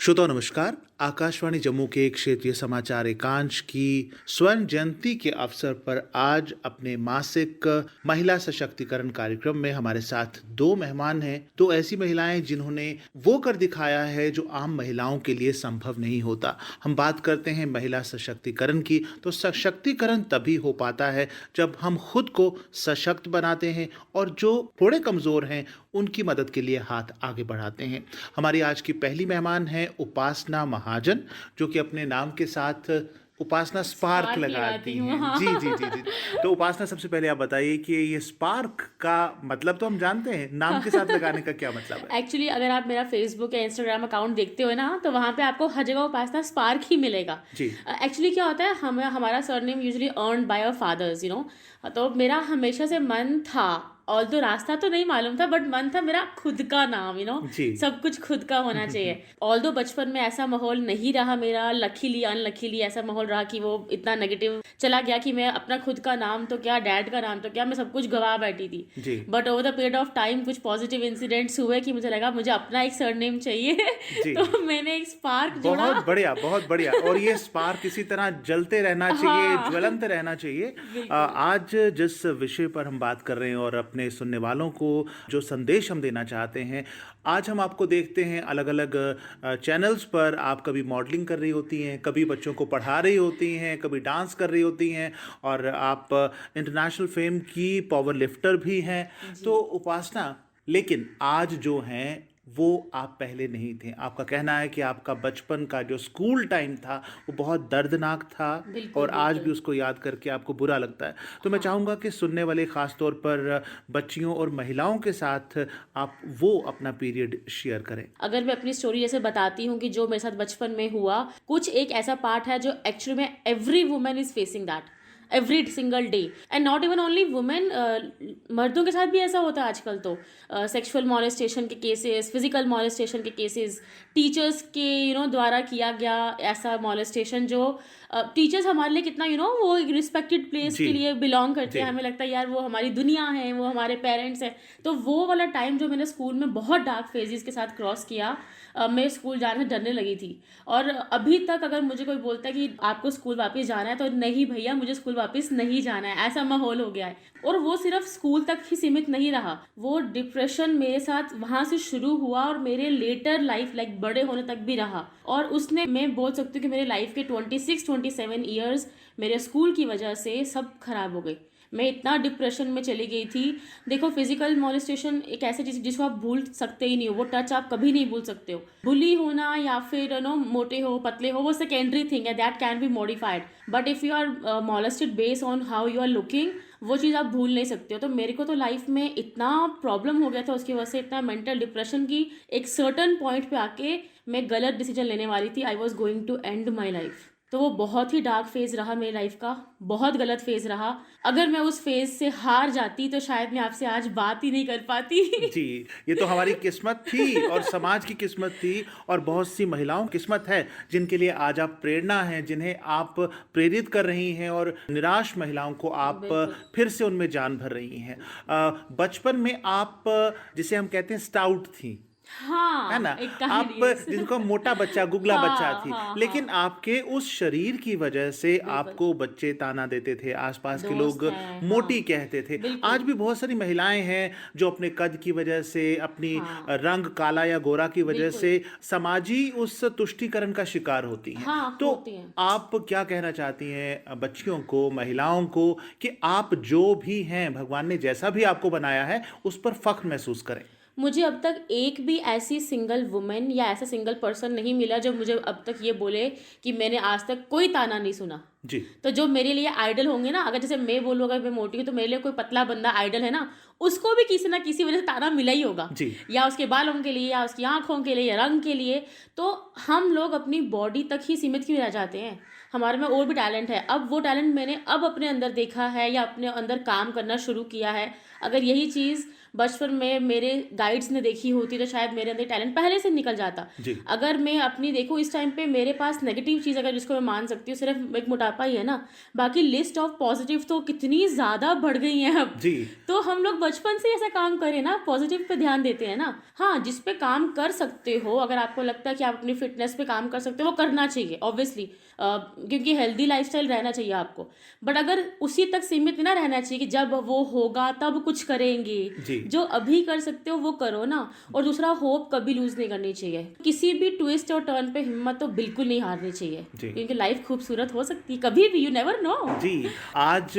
श्रोताओं नमस्कार। आकाशवाणी जम्मू के क्षेत्रीय समाचार एकांश की स्वर्ण जयंती के अवसर पर आज अपने मासिक महिला सशक्तिकरण कार्यक्रम में हमारे साथ दो मेहमान हैं। दो ऐसी महिलाएं जिन्होंने वो कर दिखाया है जो आम महिलाओं के लिए संभव नहीं होता। हम बात करते हैं महिला सशक्तिकरण की, तो सशक्तिकरण तभी हो पाता है जब हम खुद को सशक्त बनाते हैं और जो थोड़े कमजोर हैं उनकी मदद के लिए हाथ आगे बढ़ाते हैं। हमारी आज की पहली मेहमान है उपासना महाजन, जो कि अपने नाम के साथ उपासना स्पार्क लगाती हैं। हाँ। जी जी जी जी। तो उपासना, सबसे पहले आप बताइए कि ये स्पार्क का मतलब तो हम जानते हैं, नाम के साथ लगाने का क्या मतलब है? एक्चुअली अगर आप मेरा फेसबुक या इंस्टाग्राम अकाउंट देखते हो ना, तो वहाँ पे आपको हर जगह उपासना स्पार्क ही मिलेगा। जी एक्चुअली क्या होता है, हमारा surname usually earned by our fathers, तो मेरा हमेशा से मन था, ऑल्दो रास्ता तो नहीं मालूम था, बट मन था मेरा खुद का नाम, जी। सब कुछ खुद का होना चाहिए। ऑल्दो बचपन में ऐसा माहौल नहीं रहा मेरा, लकीली अनलकीली ऐसा माहौल रहा कि वो इतना नेगेटिव चला गया कि मैं अपना खुद का नाम तो क्या, डैड का नाम तो क्या, मैं सब कुछ गवा बैठी थी। जी but over the period of time कुछ पॉजिटिव इंसिडेंट्स हुए कि मुझे लगा मुझे अपना एक सरनेम चाहिए। जी। तो मैंने एक स्पार्क जोड़ा। बहुत बढ़िया, बहुत बढ़िया। और ये स्पार्क इसी तरह जलते रहना चाहिए, हाँ। ज्वलंत रहना चाहिए। आज जिस विषय पर हम बात कर रहे हैं और अपने सुनने वालों को जो संदेश हम देना चाहते हैं, आज हम आपको देखते हैं अलग अलग चैनल्स पर। आप कभी मॉडलिंग कर रही होती हैं, कभी बच्चों को पढ़ा रही होती हैं, कभी डांस कर रही होती हैं, और आप इंटरनेशनल फेम की पावर लिफ्टर भी हैं। तो उपासना, लेकिन आज जो हैं वो आप पहले नहीं थे। आपका कहना है कि आपका बचपन का जो स्कूल टाइम था वो बहुत दर्दनाक था, बिल्कुल, और आज भी बिल्कुल। उसको याद करके आपको बुरा लगता है। तो मैं चाहूँगा कि सुनने वाले ख़ास तौर पर बच्चियों और महिलाओं के साथ आप वो अपना पीरियड शेयर करें। अगर मैं अपनी स्टोरी जैसे बताती हूँ कि जो मेरे साथ बचपन में हुआ, कुछ एक ऐसा पार्ट है जो एक्चुअली में every women is facing that every single day, and not even only women, मर्दों के साथ भी ऐसा होता है आजकल। तो सेक्सुअल मॉलेस्टेशन के केसेस, फिजिकल मॉलेस्टेशन के केसेस, टीचर्स के द्वारा किया गया ऐसा मॉलेस्टेशन, जो टीचर्स हमारे लिए कितना वो एक रिस्पेक्टेड प्लेस जी के लिए बिलोंग करते जी हैं। हमें लगता है यार वो हमारी दुनिया है, वो हमारे पेरेंट्स हैं। तो वो वाला टाइम जो मैंने स्कूल में बहुत डार्क फेजेस के साथ क्रॉस किया, मैं स्कूल जाने में डरने लगी थी। और अभी तक अगर मुझे कोई बोलता है कि आपको स्कूल वापस जाना है, तो नहीं भैया, मुझे स्कूल वापस नहीं जाना है, ऐसा माहौल हो गया है। और वो सिर्फ स्कूल तक ही सीमित नहीं रहा, वो डिप्रेशन मेरे साथ वहाँ से शुरू हुआ और मेरे लेटर लाइफ लाइक बड़े होने तक भी रहा। और उसने, मैं बोल सकती हूँ कि मेरे लाइफ के 26-27 ईयर्स मेरे स्कूल की वजह से सब खराब हो गए। मैं इतना डिप्रेशन में चली गई थी। देखो, फिजिकल मॉलेस्टेशन एक ऐसी चीज जिसको आप भूल सकते ही नहीं हो, वो टच आप कभी नहीं भूल सकते हो। बुली होना या फिर मोटे हो पतले हो, वो सेकेंडरी थिंग है, that can be modified. But if you are molested based on how you are looking, वो चीज़ आप भूल नहीं सकते हो। तो मेरे को तो लाइफ में इतना प्रॉब्लम हो गया था उसकी वजह से, इतना मेंटल डिप्रेशन की एक सर्टन पॉइंट पे आके मैं गलत डिसीजन लेने वाली थी। I was going to end my life. तो वो बहुत ही डार्क फेज रहा मेरी लाइफ का, बहुत गलत फेज रहा। अगर मैं उस फेज से हार जाती तो शायद मैं आपसे आज बात ही नहीं कर पाती। जी, ये तो हमारी किस्मत थी और समाज की किस्मत थी, और बहुत सी महिलाओं की किस्मत है जिनके लिए आज आप प्रेरणा हैं, जिन्हें आप प्रेरित कर रही हैं, और निराश महिलाओं को आप बिल्कुल। फिर से उनमें जान भर रही हैं। बचपन में आप, जिसे हम कहते हैं, स्टाउट थी, है ना? हाँ, एक आप, कहानी है। जिनको मोटा बच्चा, गुगला बच्चा हाँ, थी, हाँ, लेकिन हाँ। आपके उस शरीर की वजह से बिल्कुल। आपको बच्चे ताना देते थे, आसपास के दोस्त लोग हैं, मोटी हाँ। कहते थे। आज बिल्कुल। भी बहुत सारी महिलाएं हैं जो अपने कद की वजह से, अपनी हाँ। रंग काला या गोरा की वजह बिल्कुल। से समाजी उस तुष्टीकरण का शिकार होती हैं। हाँ, तो होती हैं। आप क्या कहना चाहती हैं बच्चियों को, महिलाओं को, कि आप जो भी हैं, भगवान ने जैसा भी आपको बनाया है, उस पर फख्र महसूस करें? मुझे अब तक एक भी ऐसी सिंगल वुमेन या ऐसा सिंगल पर्सन नहीं मिला जो मुझे अब तक ये बोले कि मैंने आज तक कोई ताना नहीं सुना। जी तो जो मेरे लिए आइडल होंगे ना, अगर जैसे मैं बोलूँ अगर मैं मोटी हूँ, तो मेरे लिए कोई पतला बंदा आइडल है ना, उसको भी किसी ना किसी वजह से ताना मिला ही होगा। जी या उसके बालों के लिए, या उसकी आंखों के लिए, या रंग के लिए। तो हम लोग अपनी बॉडी तक ही सीमित क्यों रह जाते हैं? हमारे में और भी टैलेंट है। अब वो टैलेंट मैंने अब अपने अंदर देखा है या अपने अंदर काम करना शुरू किया है। अगर यही चीज़ बचपन में मेरे गाइड्स ने देखी होती तो शायद मेरे अंदर टैलेंट पहले से निकल जाता। जी, अगर मैं अपनी देखूँ इस टाइम पे मेरे पास नेगेटिव चीज़ अगर जिसको मैं मान सकती हूँ सिर्फ एक मोटापा ही है ना, बाकी लिस्ट ऑफ पॉजिटिव तो कितनी ज़्यादा बढ़ गई हैं अब। जी, तो हम लोग बचपन से ऐसा काम करें ना, पॉजिटिव पे ध्यान देते हैं ना। हाँ, जिस पे काम कर सकते हो, अगर आपको लगता है कि आप अपनी फिटनेस पे काम कर सकते हो, वो करना चाहिए ऑब्वियसली, क्योंकि हेल्दी लाइफस्टाइल रहना चाहिए आपको। बट अगर उसी तक सीमित ना रहना चाहिए कि जब वो होगा तब कुछ करेंगे। जी, जो अभी कर सकते हो वो करो ना। और दूसरा, होप कभी लूज नहीं करनी चाहिए। किसी भी ट्विस्ट और टर्न पे हिम्मत तो बिल्कुल नहीं हारनी चाहिए, जी। क्योंकि लाइफ खूबसूरत हो सकती है कभी भी, यू नेवर नो। जी, आज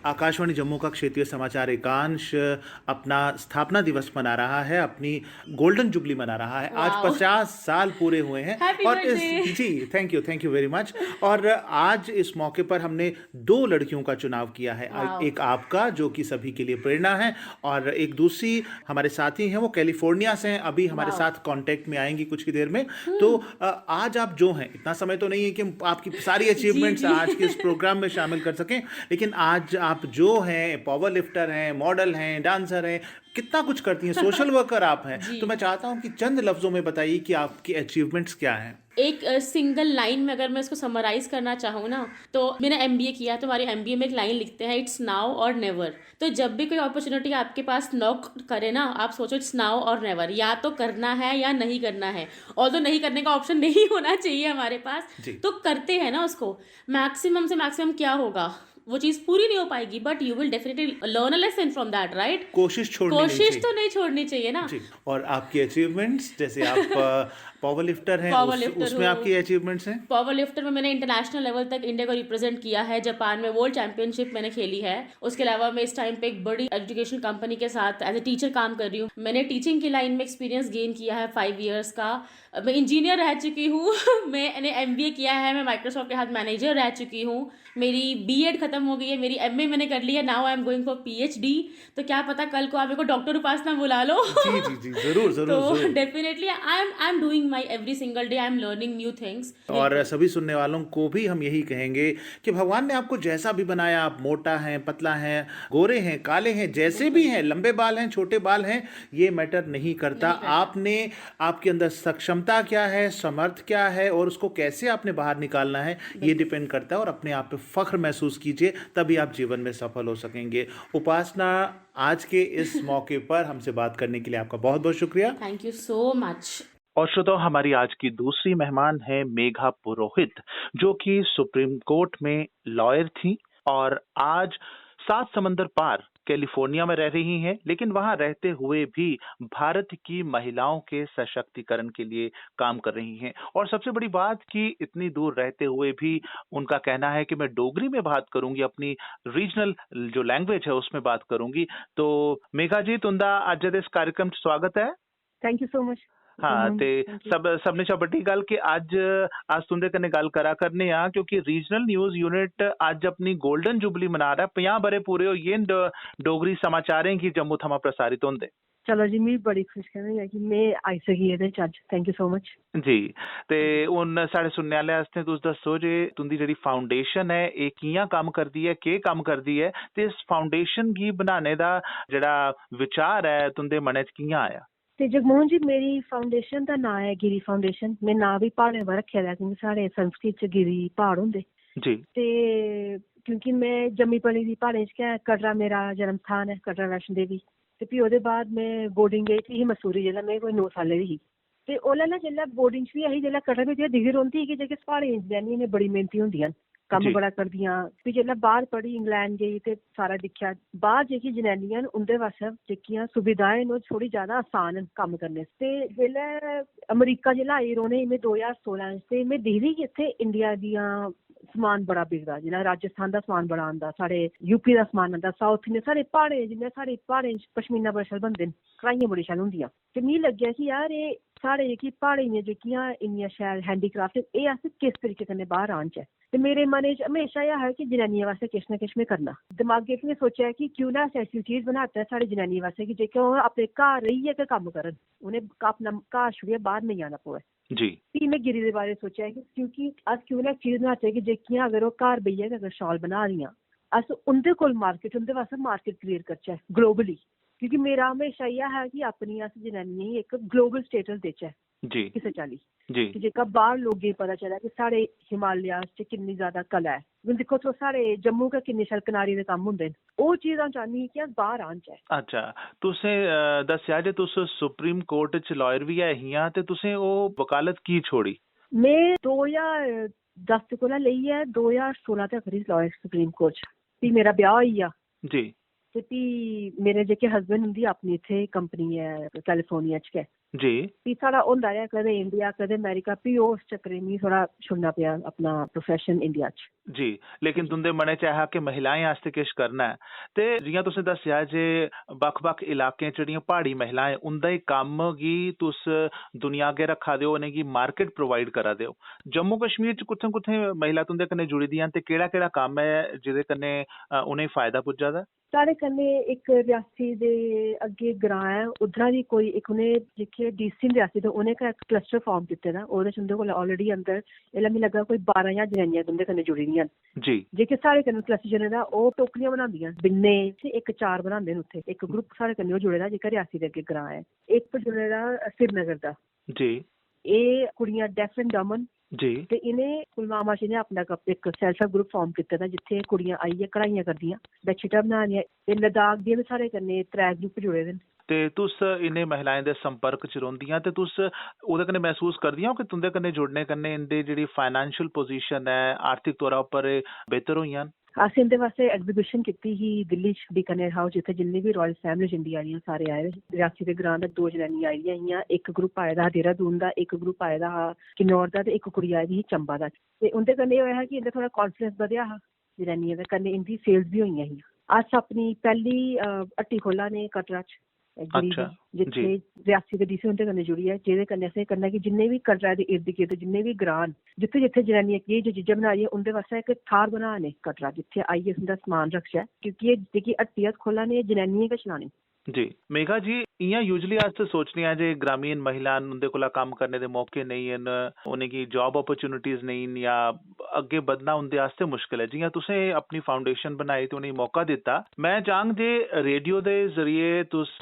आकाशवाणी जम्मू का क्षेत्रीय समाचार एकांश अपना स्थापना दिवस मना रहा है, अपनी गोल्डन जुबली मना रहा है। आज वाओ, 50 साल पूरे हुए हैं हैप्पी और इस बर्थडे। जी, थैंक यू वेरी मच। और आज इस मौके पर हमने 2 लड़कियों का चुनाव किया है। वाओ, एक आपका जो कि सभी के लिए प्रेरणा है और एक दूसरी हमारे साथी हैं, वो कैलिफ़ोर्निया से हैं, अभी हमारे वाओ। साथ कॉन्टैक्ट में आएँगी कुछ ही देर में। तो आज आप जो हैं, इतना समय तो नहीं है कि हम आपकी सारी जी अचीवमेंट्स जी। आज के इस प्रोग्राम में शामिल कर सकें, लेकिन आज आप जो हैं पावर लिफ्टर हैं, मॉडल हैं, डांसर हैं, कितना कुछ करती हैं, सोशल वर्कर आप हैं। जी। तो मैं चाहता हूं कि चंद लफ्जों में बताइए कि आपकी अचीवमेंट्स क्या हैं। एक सिंगल लाइन में अगर मैं इसको समराइज करना चाहूँ ना, तो मैंने एमबीए किया है, तो हमारे एमबीए में एक लाइन लिखते हैं, इट्स नाउ और नेवर। तो जब भी कोई अपॉर्चुनिटी आपके पास नॉक करे ना, आप सोचो इट्स नाउ और नेवर, या तो करना है या नहीं करना है। और तो नहीं करने का ऑप्शन नहीं होना चाहिए हमारे पास, जी, तो करते हैं ना उसको। मैक्सिमम से मैक्सिमम क्या होगा, वो चीज़ पूरी नहीं हो पाएगी, but you will definitely learn a lesson from that, right. कोशिश छोड़नी नहीं कोशिश चाहिए। तो नहीं छोड़नी चाहिए ना। जी, और आपकी अचीवमेंट्स जैसे आप पावर लिफ्टर हैं, पावर उस लिफ्टर उसमें हूँ। आपकी अचीवमेंट्स हैं। पावर लिफ्टर में मैंने इंटरनेशनल लेवल तक इंडिया को रिप्रेजेंट किया है। जापान में वर्ल्ड चैंपियनशिप मैंने खेली है। उसके अलावा मैं इस टाइम पे एक बड़ी एजुकेशन कंपनी के साथ एज ए टीचर काम कर रही हूँ। मैंने टीचिंग की लाइन में एक्सपीरियंस गेन किया है 5 ईयर्स का। मैं इंजीनियर रह चुकी हूँ। मैंने एमबीए किया है, मैं माइक्रोसॉफ्ट के साथ मैनेजर रह चुकी हूँ। मेरी बीएड खत्म हो गई है, मेरी एमए मैंने कर ली है, now I am going for PhD. तो क्या पता कल को आप मेरे को डॉक्टर उपासना बुला लो। जी, जी, जी, ज़रूर, ज़रूर, तो ज़रूर। Definitely I am doing my every single day, I am learning new things. और सभी सुनने वालों को भी हम यही कहेंगे कि भगवान ने आपको जैसा भी बनाया, आप मोटा हैं, पतला हैं, गोरे हैं, काले हैं, जैसे भी हैं, लंबे बाल हैं, छोटे बाल हैं, ये मैटर नहीं करता। नहीं करता। आपने आपके अंदर सक्षमता क्या है, समर्थ क्या है और उसको कैसे आपने बाहर निकालना है, ये डिपेंड करता है। और अपने आप पे फख्र महसूस कीजिए, तभी आप जीवन में सफल हो सकेंगे। उपासना, आज के इस मौके पर हमसे बात करने के लिए आपका बहुत बहुत शुक्रिया। Thank you so much. और श्रोताओ, हमारी आज की दूसरी मेहमान है मेघा पुरोहित, जो कि सुप्रीम कोर्ट में लॉयर थी और आज 7 समंदर पार कैलिफोर्निया में रह रही हैं, लेकिन वहां रहते हुए भी भारत की महिलाओं के सशक्तिकरण के लिए काम कर रही हैं। और सबसे बड़ी बात कि इतनी दूर रहते हुए भी उनका कहना है कि मैं डोगरी में बात करूंगी, अपनी रीजनल जो लैंग्वेज है उसमें बात करूंगी। तो मेघा जी, तुंदा अज दे इस कार्यक्रम च स्वागत है। Thank you so much. हाँ, ते थैंक यू। सबने चा बड्डी गल कि अज तुंदे कन्नै गल करा करने आ, क्योंकि रीजनल न्यूज यूनिट अज अपनी गोल्डन जुबली मना रहा है। 50 बरे पूरे होई गे न डोगरी समाचारें गी जम्मू थमां प्रसारित होंदे। चलो जी, मी बड़ी खुश करनी है कि मैं आई सकी एह्दे च अज्ज। Thank you so much. जी, ते हुन साढ़े सुनने आह्ले आस्ते तुस दस्सो जे तुंदी जेह्ड़ी फाउंडेशन है एह् कि'यां कम्म करदी है, केह् कम्म करदी है, ते इस फाउंडेशन गी बनाने दा जेह्ड़ा विचार है तुंदे मनै च कि'यां आया? ते जगमोहन जी, मेरी फाउंडेशन दा नाम है गिरी फाउंडेशन। मैं नाम भी प्हाड़ें पर रखे दा, क्योंकि साढ़े संस्कृत च गिरी प्हाड़ होंदे। जी, ते क्योंकि मैं जम्मी पली दी प्हाड़ें च गै, कटरा मेरा जन्म स्थान है, कटरा वैष्णो देवी। ते फ्ही ओह्दे बाद मैं बोर्डिंग गेई ही मसूरी, जेल्लै मैं कोई 9 सालें दी ही। ते ओल्लै ना, जेल्लै बोर्डिंग च बी ऐही, जेल्लै कटरा बिच दिखदी रौंह्दी ही कि जेह्के प्हाड़ें च जनानियां न बड़ी मेहनती होंदियां न, कम्म जी, बड़ा करदियां। फ्ही जेल्लै बाहर पढ़ी, इंग्लैंड गेई, ते सारा दिक्खेआ बाहर जेह्की जनानियां न उं'दे वास्ते जेह्कियां सुविधाएं न ओह् थोह्ड़ी ज्यादा आसान न कम्म करने। ते जेल्लै अमरीका जेल्लै आई रौह्ने में 2016 च, ते में दिखदी कि इत्थै इंडिया दियां समान बड़ा बिकदा, जि'यां राजस्थान दा समान बड़ा आंदा, साढ़े यूपी दा समान आंदा, साउथ इंडिया, साढ़े प्हाड़ें, जि'यां साढ़े प्हाड़ें च पश्मीना बड़ा शैल बनदे न, कढ़ाइयां बड़ी शैल होंदियां। ते मिगी लग्गेआ कि यार एह् साढ़े जेह्की प्हाड़ें दियां जेह्कियां इन्नियां शैल हैंडीक्राफ्ट, एह् अस किस तरीके कन्नै बाहर आह्नचै। ते मेरे मनै च हमेशा एह् हा कि जनानियें वास्ते किश ना किश में करना। दमागे च में सोचेआ कि क्यों ना अस ऐसी चीज बनाचै साढ़ी जनानियें वास्ते कि जेह्के ओह् अपने घर रेहियै गै कम्म करन, उ'नें अपना घर छुड़ियै बाहर नेईं जाना पवै। जी, फ्ही में गिरी दे बारे च सोचेआ कि क्योंकि अस क्यों ना इक चीज बनाचै कि जेह्कियां अगर ओह् घर बेहियै गै अगर शाल बना दियां, अस उं'दे कोल मार्केट, उं'दे वास्ते मार्केट क्रिएट करचै ग्लोबली। क्योंकि मेरा हमेशा इ'यै हा कि अपनी अस जनानियें गी इक ग्लोबल स्टेटस देचै जी किसे चाल्ली जी कि जेह्का बाहर लोकें गी पता चलै कि साढ़े हिमालयास च किन्नी ज्यादा कला ऐ। हून दिक्खो तुस साढ़े जम्मू गै किन्ने शैल कनारी दे कम्म होंदे न। ओह् चीज अ'ऊं चाह्न्नी कि अस बाहर आह्नचै। अच्छा तुसें दस्सेआ जे तुस सुप्रीम कोर्ट च लॉयर बी ऐ हियां ते तुसें ओह् वकालत की छोड़ी? में 2010 कोला लेइयै 2016 तक रेही लॉयर सुप्रीम कोर्ट च। फ्ही मेरा ब्याह होई गेआ जी ते फ्ही मेरे जेह्के हस्बैंड उंदी अपनी इत्थै कंपनी ऐ कैलिफोर्निया च गै। जी फ्ही साढ़ा होंदा रेहा कदें इंडिया कदें अमेरिका। फ्ही ओह् उस चक्करै मिगी थोह्ड़ा छुड़ना पेआ अपना प्रोफेशन इंडिया च। जी लेकिन तुंदे मनै च ऐ हा कि महिलाएं आस्तै किश करना है ते जि'यां तुसें दस्सेआ जे बक्ख-बक्ख इलाकें च जेह्ड़ियां प्हाड़ी महिलाएं उं'दे कम्म गी तुस दुनिया अग्गें रक्खा दे ओ, उ'नेंगी मार्केट प्रोवाइड करा दे ओ। जम्मू कश्मीर च कुत्थें-कुत्थें महिला तुंदे कन्नै जुड़ी दियां न ते केह्ड़ा-केह्ड़ा कम्म ऐ जेह्दे कन्नै उ'नेंगी फायदा पुज्जा दा? साढ़े कन्नै इक रियासी दे अग्गे ग्रां ऐ उद्धरा दी कोई इक उ'नें जेह्के डीसी न रियासी दे उ'नें इक क्लस्टर फार्म कीते दा। ओह्दे च उं'दे कोल ऑलरेडी अंदर एल्लै मिगी लग्गा कोई 12,000 जनानियां तुं'दे कन्नै जुड़ी दियां न। जी जेह्के साढ़े कन्नै क्लस्टर जुड़े दा ओह् टोकरियां बनांदियां बिन्ने ते इक चार बनांदे न उत्थै। इक ग्रुप साढ़े कन्नै ओह् जुड़े दा जेह्का रियासी दे अग्गे ग्रां ऐ। इक जुड़े दा श्रीनगर दा। जी एह् कुड़ियां डेफ एंड डम न जी ते इ'नें पुलवामा च इ'नें अपना इक सेल्फ हेल्प ग्रुप फार्म कीते दा जित्थै कुड़ियां आइयै कढ़ाइयां करदियां बेडशीटां बनानियां। ते लद्दाख दे बी साढ़े कन्नै 3 ग्रुप जुड़े दे न। ते तुस इ'नें महिलाएं दे संपर्क च रौंह्दियां ते तुस ओह्दे कन्नै महसूस करदियां ओ कि तुं'दे कन्नै जुड़ने कन्नै इं'दी जेह्ड़ी फाइनेंशियल पोजीशन है आर्थिक तौरा उप्पर बेहतर होइयां न? अस इंदे वास्ते एग्जीबिशन कीती ही दिल्ली च बीकानेर हाउस जित्थै जिन्नी बी रॉयल फैमिलीज इंडिया दियां सारे आए दे। रियासी दे ग्रां दा 2 जनानियां आई दियां हियां। इक ग्रुप आए दा हा देहरादून दा, इक ग्रुप आए दा हा किन्नौर दा ते इक कुड़ी आई दी ही चंबा दा। ते उं'दे कन्नै एह् होएआ हा कि इं'दा थोह्ड़ा कॉन्फिडेंस बधेआ हा जनानियें दा। कन्नै इं'दी सेल्स भी होइयां हियां। अस अपनी पैह्ली हट्टी खोला ने कटरा च गिरी अच्छा दी जित्थै रियासी दे डीसी उं'दे कन्नै जुड़ियै जेह्दे कन्नै असें करना कि जिन्ने बी कटरा दे इर्द गिर्द जिन्ने बी ग्रां न जित्थै जित्थै जनानियां केह् जो चीजां बना दियां उं'दे वास्ते इक थाह्र बना ने कटरा जित्थै आइयै उं'दा समान रखचै क्योंकि एह् जेह्की हट्टी अस खोला ने एह् जनानियें गै चलानी। जी मेघा जी इ'यां यूजली अस सोचने आं जे ग्रामीण महिला न उं'दे कोला कम्म करने दे मौके नेईं न, उ'नेंगी जॉब अपॉर्चुनिटीज नेईं न या अग्गें बधना उं'दे आस्तै मुश्कल ऐ। जि'यां तुसें अपनी फाउंडेशन बनाई ते उ'नेंगी मौका दित्ता, मैं चाह्ङ जे रेडियो दे जरिए तुस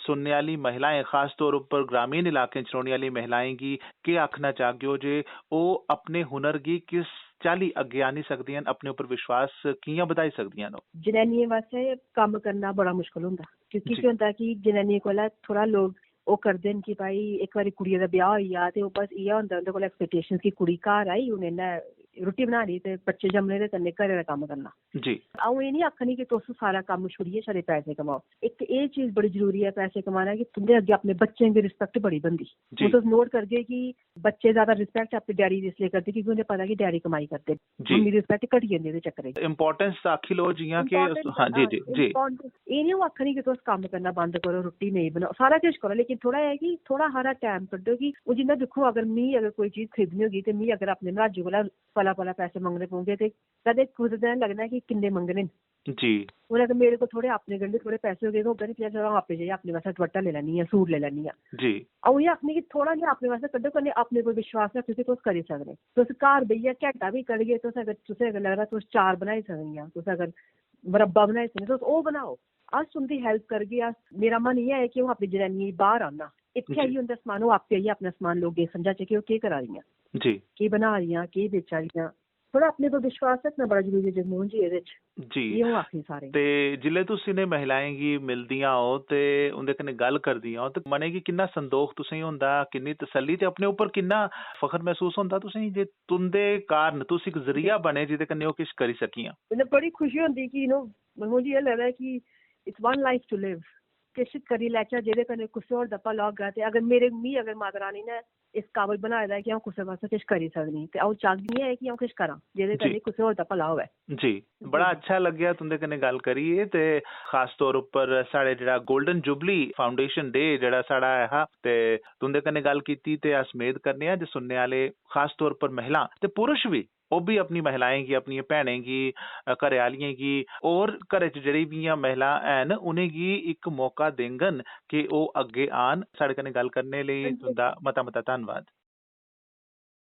सुनने आह्ली महिलाएं खास तौर उप्पर ग्रामीण इलाकें च रौह्ने आह्ली महिलाएं गी केह् आखना चाह्गे जे ओह् अपने हुनर गी किस चाल्ली अग्गें आनी सकदियां न, अपने उप्पर विश्वास कि'यां बधाई सकदियां न? जनानियें वास्ते कम्म करना बड़ा मुश्कल होंदा क्योंकि केह् होंदा कि जनानियें कोला थोह्ड़ा लोग ओह् करदे न कि भाई इक बारी कुड़िये दा ब्याह होई जा ते ओह् बस इ'यै होंदा उं'दे कोल एक्सपेक्टेशन कि कुड़ी घर आई हून इन्नै रुट्टी बनानी ते बच्चे जम्मने ते कन्नै घरै दा कम्म करना। जी अ'ऊं एह् निं आखनी कि तुस सारा कम्म छुड़ियै छड़े पैसे कमाओ। इक एह् चीज बड़ी जरूरी ऐ पैसे कमाना कि तुं'दे अग्गें अपने बच्चें दी रिस्पेक्ट बड़ी बनदी। जी। हून तुस नोट करगे कि बच्चे ज्यादा रिस्पेक्ट अपने डैडी दी इसलिए करदे क्योंकि उ'नेंगी पता कि डैडी कमाई करदे। मम्मी दी रिस्पेक्ट घटी जंदी एह्दे चक्करै च। इंपॉर्टेंस आखी लो जि'यां कि हाँ जी जी जी एह् निं अ'ऊं आखनी कि तुस कम्म करना बंद करो रुट्टी नेईं बनाओ सारा किश करो लेकिन थोड़ा ऐ कि थोड़ा हारा टाइम कड्ढो कि हून जि'यां दिक्खो अगर मिगी अगर कोई चीज खरीदनी होगी ते मिगी अगर अपने मराजू कोला पला पैसे मंगने पौंगे ते कदें कुसै दिन लगना कि किन्ने मंगने न। जी हून अगर मेरे को थोड़े अपने गंढे थोड़े पैसे हो गए होगा नी चलो अ'ऊं आपे जाइयै अपने वास्ते दपट्टा लेई लैन्नी आं सूट लेई लैन्नी आं। जी अ'ऊं एह् आखनी कि थोड़ा जेहा अपने वास्ते कड्ढो कन्नै अपने पर विश्वास रक्खो कि तुस करी सकदे। तुस घर बेहियै घैंटा बी कड्ढगे तुसें अगर लगदा तुस चार बनाई सकदियां तुस अगर मरब्बा बनाई सकदे तुस ओह् बनाओ। अस उं'दी हेल्प करगे अस मेरा मन इ'यै ऐ कि अ'ऊं अपनी जनानियें गी बाहर आह्ना इत्थै आइयै उं'दा समान ओह् आपे आइयै अपना समान लोकें गी समझाचै कि ओह् केह् करा दियां जी केह् बना दियां केह् बेचा दियां। थोड़ा अपने पर विश्वास रखना बड़ा जरूरी है जगमोहन जी एह्दे च। जी एह् अ'ऊं आखनी सारें गी। ते जिल्लै तुस इ'नें महिलाएं गी मिलदियां ओ ते उं'दे कन्नै गल्ल करदियां ओ ते मनै गी किन्ना संदोख तुसेंगी होंदा, किन्नी तसल्ली ते अपने उप्पर किन्ना फखर महसूस होंदा तुसेंगी जे तुं'दे कारण तुस इक जरिया बने जेह्दे कन्नै ओह् किश करी सकियां? मतलब बड़ी खुशी होंदी कि मनमोहन जी एह् लगदा है कि it's one life to live किश करी लैचै जेह्दे कन्नै कुसै होर दा भला होगा ते अगर मिगी अगर माता रानी ने इस काबल बनाए दा है कि अ'ऊं कुसै वास्ते किश करी सकनी ते अ'ऊं चाह्गी ऐ कि अ'ऊं किश करां जेह्दे कन्नै कुसै होर दा भला होवै। जी बड़ा अच्छा लग्गेआ तुं'दे कन्नै गल्ल करियै ते खास तौर उप्पर साढ़े जेह्ड़ा गोल्डन जुबली फाउंडेशन डे जेह्ड़ा साढ़ा ऐ हा ते तुं'दे कन्नै गल्ल कीती ते अस मेद करने आं जे सुनने आह्ले खास तौर उप्पर महिलां ते पुरुष बी ओह् बी अपनी महिलाएं गी अपनियें भैनें गी घरै आह्लियें गी और घरै च जेह्ड़ी बी महिलां हैन उ'नेंगी इक मौका देङन कि ओह् अग्गें आन। साढ़े कन्नै गल्ल करने लेई तुं'दा मता मता धन्नवाद।